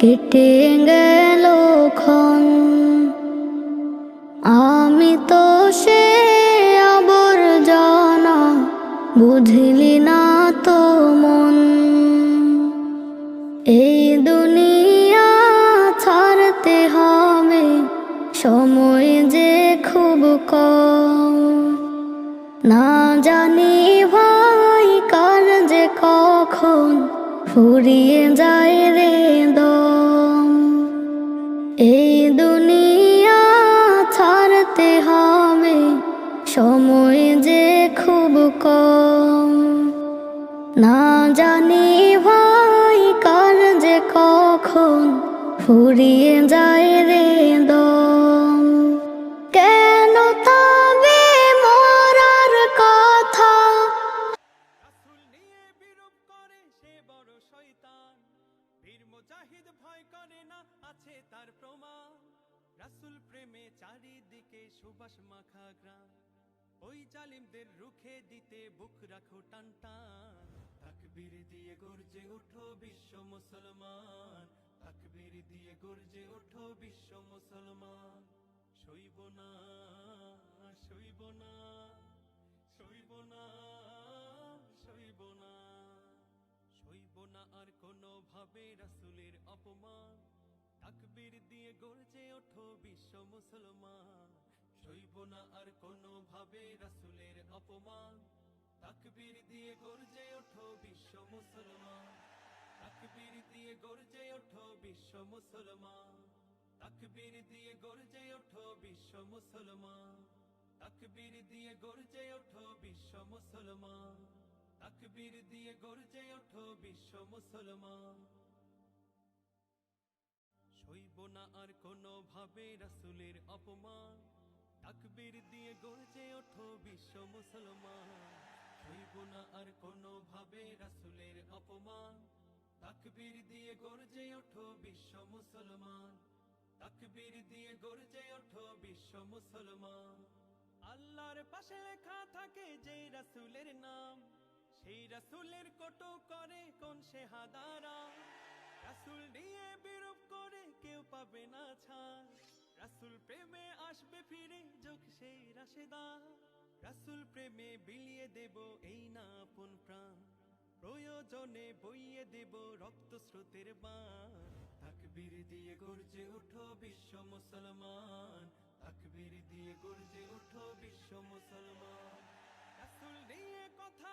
কেটে গেল ক্ষণ, আমি তো সে আবর্জনা, বুঝলি না তো মন। এই দুনিয়া ছাড়তে হবে, সময় যে খুব কম। না জানি ভাই কার যে কখন ফুরিয়ে যায় রে দম। এই দুনিয়া ছাড়তে হবে, সময় যে খুব কম। না জানি ভাই কার যে কখন ফুরিয়ে যায় রে দম। কেন তবে মরার কথা রাসূল নিয়ে বিরূপ করে সে বড় শয়তান। বীর মুজাহিদ ভয় করে না, আছে তার প্রমাণ। রাসূল প্রেমে চারিদিকে সুবাস মাখা গ্রাম। ওই জালিমদের রুখে দিতে বুক রাখো টান টান। তাকবীর দিয়ে গর্জে ওঠো বিশ্ব মুসলমান, তাকবীর দিয়ে গর্জে ওঠো বিশ্ব মুসলমান। সইব না, সইব না, সইব না, সইব না, সইব না আর কোনো ভাবে রাসূলের অপমান। তাকবীর দিয়ে গর্জে ওঠো বিশ্ব মুসলমান। সইব না আর কোনো ভাবে রাসূলের অপমান। তাকবীর দিয়ে গর্জে ওঠো বিশ্ব মুসলমান। তাকবীর দিয়ে গর্জে ওঠো বিশ্ব মুসলমান। তাকবীর দিয়ে গর্জে ওঠো বিশ্ব মুসলমান। তাকবীর দিয়ে গর্জে ওঠো বিশ্ব মুসলমান। তাকবীর দিয়ে গর্জে ওঠো বিশ্ব মুসলমান। সইব না আর কোনো ভাবে রাসূলের অপমান। তাকবীর দিয়ে গর্জে ওঠো বিশ্ব মুসলমান। সইব না আর কোনো ভাবে রাসূলের অপমান। তাকবীর দিয়ে গর্জে ওঠো বিশ্ব মুসলমান। তাকবীর দিয়ে গর্জে ওঠো বিশ্ব মুসলমান। আল্লাহর পাশে লেখা থাকে যেই রাসূলের নাম, সেই রাসূলের কটু করে কোন সে হাদারা। রাসূল নিয়ে বিরূপ করে কেউ পাবে না ছাড়। রাসূল প্রেমে আসবে ফিরে যোগ সেই রাশেদার। রাসূল প্রেমে বিলিয়ে দেব এই না আপন প্রাণ, প্রয়োজনে বইয়ে দেব রক্ত স্রোতের বান। তাকবীর দিয়ে গর্জে ওঠো বিশ্ব মুসলমান। তাকবীর দিয়ে গর্জে ওঠো বিশ্ব মুসলমান। রাসূল নিয়ে কথা